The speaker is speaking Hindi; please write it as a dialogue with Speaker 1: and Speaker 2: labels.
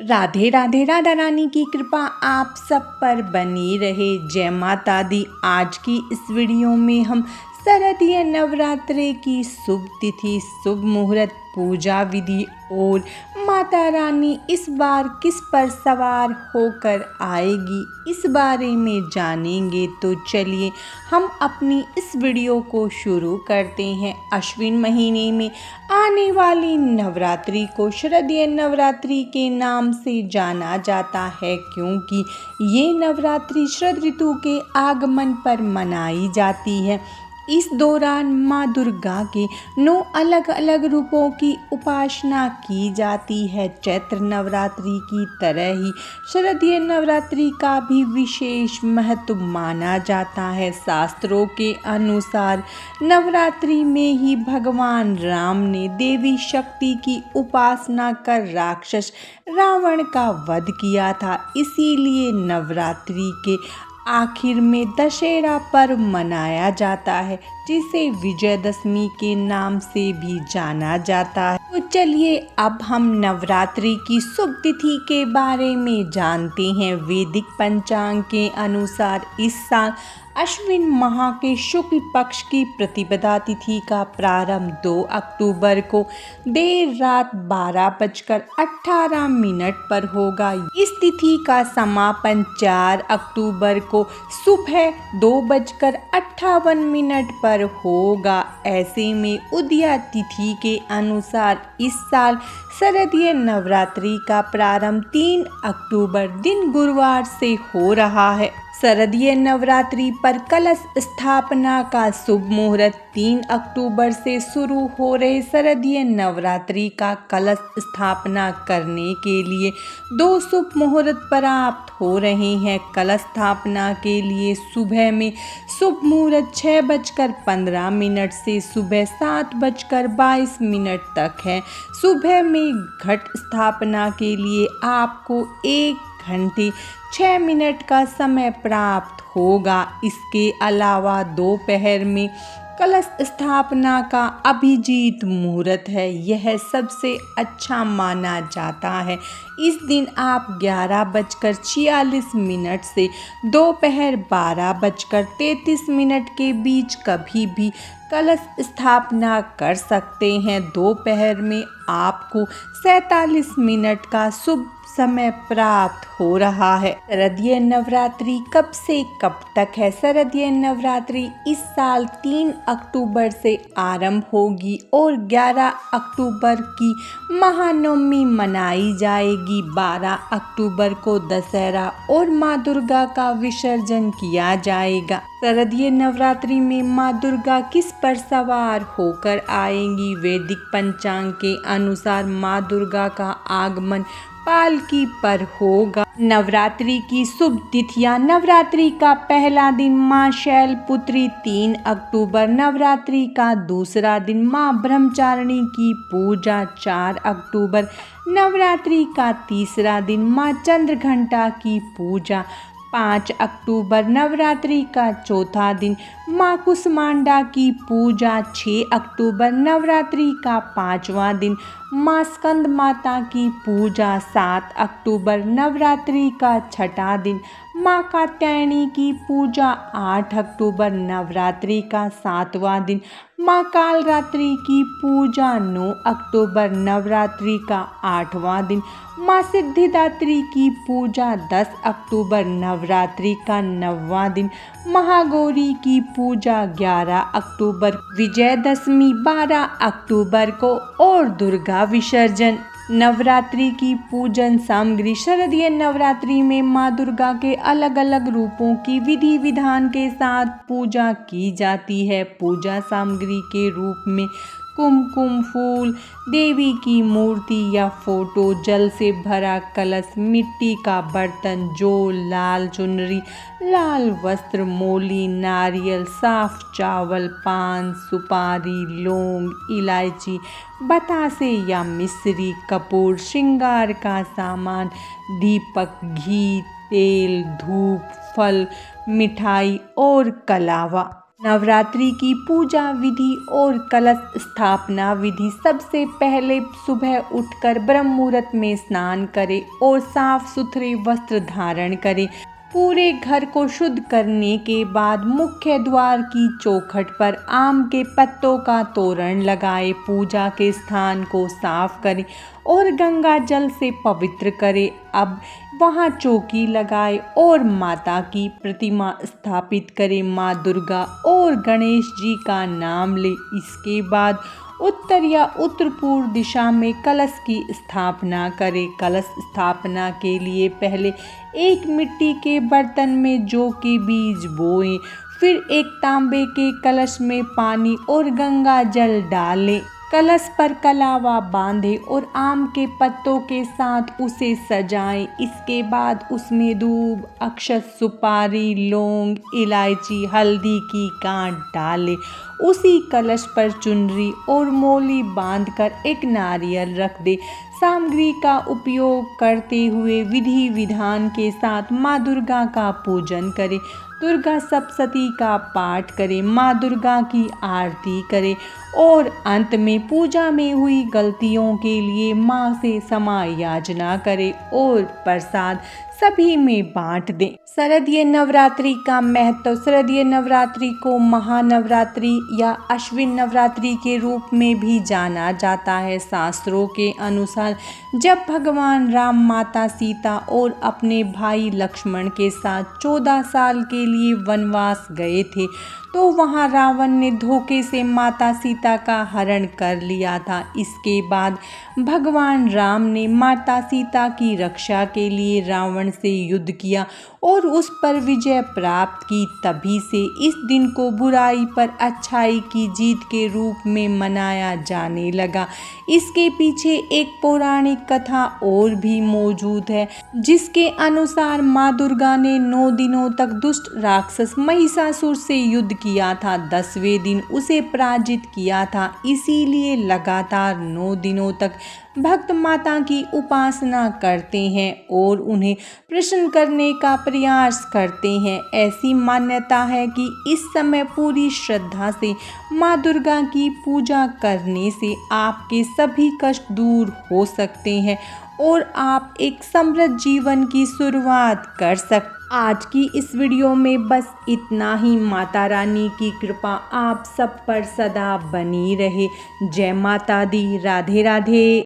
Speaker 1: राधे राधे। राधा रानी की कृपा आप सब पर बनी रहे। जय माता दी। आज की इस वीडियो में हम शारदीय नवरात्रि की शुभ तिथि, शुभ मुहूर्त, पूजा विधि और माता रानी इस बार किस पर सवार होकर आएगी, इस बारे में जानेंगे। तो चलिए हम अपनी इस वीडियो को शुरू करते हैं। अश्विन महीने में आने वाली नवरात्रि को शारदीय नवरात्रि के नाम से जाना जाता है, क्योंकि ये नवरात्रि शरद ऋतु के आगमन पर मनाई जाती है। इस दौरान माँ दुर्गा के 9 अलग अलग रूपों की उपासना की जाती है। चैत्र नवरात्रि की तरह ही शारदीय नवरात्रि का भी विशेष महत्व माना जाता है। शास्त्रों के अनुसार नवरात्रि में ही भगवान राम ने देवी शक्ति की उपासना कर राक्षस रावण का वध किया था। इसीलिए नवरात्रि के आखिर में दशहरा पर्व मनाया जाता है, जिसे विजयदशमी के नाम से भी जाना जाता है। तो चलिए अब हम नवरात्रि की शुभ तिथि के बारे में जानते हैं। वैदिक पंचांग के अनुसार इस साल अश्विन माह के शुक्ल पक्ष की प्रतिपदा तिथि का प्रारंभ 2 अक्टूबर को देर रात 12:18 पर होगा। इस तिथि का समापन 4 अक्टूबर को सुबह 2:58 पर होगा। ऐसे में उदया तिथि के अनुसार इस साल शारदीय नवरात्रि का प्रारंभ 3 अक्टूबर दिन गुरुवार से हो रहा है। शारदीय नवरात्रि पर कलश स्थापना का शुभ मुहूर्त 3 अक्टूबर से शुरू हो रहे शारदीय नवरात्रि का कलश स्थापना करने के लिए 2 शुभ मुहूर्त प्राप्त हो रहे हैं। कलश स्थापना के लिए सुबह में शुभ मुहूर्त 6:15 से सुबह 7:22 तक है। सुबह में घट स्थापना के लिए आपको 1 घंटे 6 मिनट का समय प्राप्त होगा। इसके अलावा दोपहर में कलश स्थापना का अभिजीत मुहूर्त है, यह सबसे अच्छा माना जाता है। इस दिन आप 11:46 से दोपहर 12:33 के बीच कभी भी कलश स्थापना कर सकते हैं। दोपहर में आपको 47 मिनट का शुभ समय प्राप्त हो रहा है। शारदीय नवरात्रि कब से कब तक है? शारदीय नवरात्रि इस साल 3 अक्टूबर से आरंभ होगी और 11 अक्टूबर की महानवमी मनाई जाएगी। 12 अक्टूबर को दशहरा और माँ दुर्गा का विसर्जन किया जाएगा। शारदीय नवरात्रि में माँ दुर्गा किस पर सवार होकर आएंगी? वैदिक पंचांग के अनुसार माँ दुर्गा का आगमन पालकी पर होगा। नवरात्रि की शुभ तिथियां। नवरात्रि का पहला दिन माँ शैलपुत्री 3 अक्टूबर। नवरात्रि का दूसरा दिन माँ ब्रह्मचारिणी की पूजा 4 अक्टूबर। नवरात्रि का तीसरा दिन माँ चंद्रघंटा की पूजा 5 अक्टूबर। नवरात्रि का चौथा दिन माँ कुष्मांडा की पूजा 6 अक्टूबर। नवरात्रि का 5वां दिन माँ स्कंद माता की पूजा 7 अक्टूबर। नवरात्रि का 6ठा दिन माँ कात्यायनी की पूजा 8 अक्टूबर। नवरात्रि का 7वां दिन माँ कालरात्रि की पूजा 9 अक्टूबर। नवरात्रि का 8वां दिन माँ सिद्धिदात्री की पूजा 10 अक्टूबर। नवरात्रि का 9वां दिन महागौरी की पूजा 11 अक्टूबर। विजयदशमी 12 अक्टूबर को और दुर्गा विसर्जन। नवरात्रि की पूजन सामग्री। शारदीय नवरात्रि में माँ दुर्गा के अलग अलग रूपों की विधि विधान के साथ पूजा की जाती है। पूजा सामग्री के रूप में कुमकुम फूल, देवी की मूर्ति या फोटो, जल से भरा कलश, मिट्टी का बर्तन, जौ, लाल चुनरी, लाल वस्त्र, मोली, नारियल, साफ चावल, पान, सुपारी, लौंग, इलायची, बतासे या मिश्री, कपूर, श्रृंगार का सामान, दीपक, घी, तेल, धूप, फल, मिठाई और कलावा। नवरात्रि की पूजा विधि और कलश स्थापना विधि। सबसे पहले सुबह उठकर ब्रह्म मुहूर्त में स्नान करें और साफ सुथरे वस्त्र धारण करें। पूरे घर को शुद्ध करने के बाद मुख्य द्वार की चौखट पर आम के पत्तों का तोरण लगाएं। पूजा के स्थान को साफ करें और गंगा जल से पवित्र करें। अब वहां चौकी लगाएं और माता की प्रतिमा स्थापित करें। माँ दुर्गा और गणेश जी का नाम लें। इसके बाद उत्तर या उत्तर पूर्व दिशा में कलश की स्थापना करें। कलश स्थापना के लिए पहले एक मिट्टी के बर्तन में जौ के बीज बोएं, फिर एक तांबे के कलश में पानी और गंगा जल डालें। कलश पर कलावा बांधें और आम के पत्तों के साथ उसे सजाएं। इसके बाद उसमें दूब, अक्षत, सुपारी, लौंग, इलायची, हल्दी की गांठ डालें। उसी कलश पर चुनरी और मोली बांधकर एक नारियल रख दे। सामग्री का उपयोग करते हुए विधि विधान के साथ माँ दुर्गा का पूजन करें। दुर्गा सप्तशती का पाठ करें, माँ दुर्गा की आरती करें और अंत में पूजा में हुई गलतियों के लिए माँ से क्षमा याचना करें और प्रसाद सभी में बांट दें। शारदीय नवरात्रि का महत्व। शारदीय नवरात्रि को महानवरात्रि या अश्विन नवरात्रि के रूप में भी जाना जाता है। शास्त्रों के अनुसार जब भगवान राम माता सीता और अपने भाई लक्ष्मण के साथ 14 साल के लिए वनवास गए थे तो वहां रावण ने धोखे से माता सीता का हरण कर लिया था। इसके बाद भगवान राम ने माता सीता की रक्षा के लिए रावण से युद्ध किया और उस पर विजय प्राप्त की। तभी से इस दिन को बुराई पर अच्छाई की जीत के रूप में मनाया जाने लगा। इसके पीछे एक पौराणिक कथा और भी मौजूद है, जिसके अनुसार माँ दुर्गा ने 9 दिनों तक दुष्ट राक्षस महिषासुर से युद्ध किया था। 10वें दिन उसे पराजित किया था। इसीलिए लगातार 9 दिनों तक भक्त माता की उपासना करते हैं और उन्हें प्रसन्न करने का प्रयास करते हैं। ऐसी मान्यता है कि इस समय पूरी श्रद्धा से माँ दुर्गा की पूजा करने से आपके सभी कष्ट दूर हो सकते हैं और आप एक समृद्ध जीवन की शुरुआत कर सकते। आज की इस वीडियो में बस इतना ही। माता रानी की कृपा आप सब पर सदा बनी रहे। जय माता दी। राधे राधे।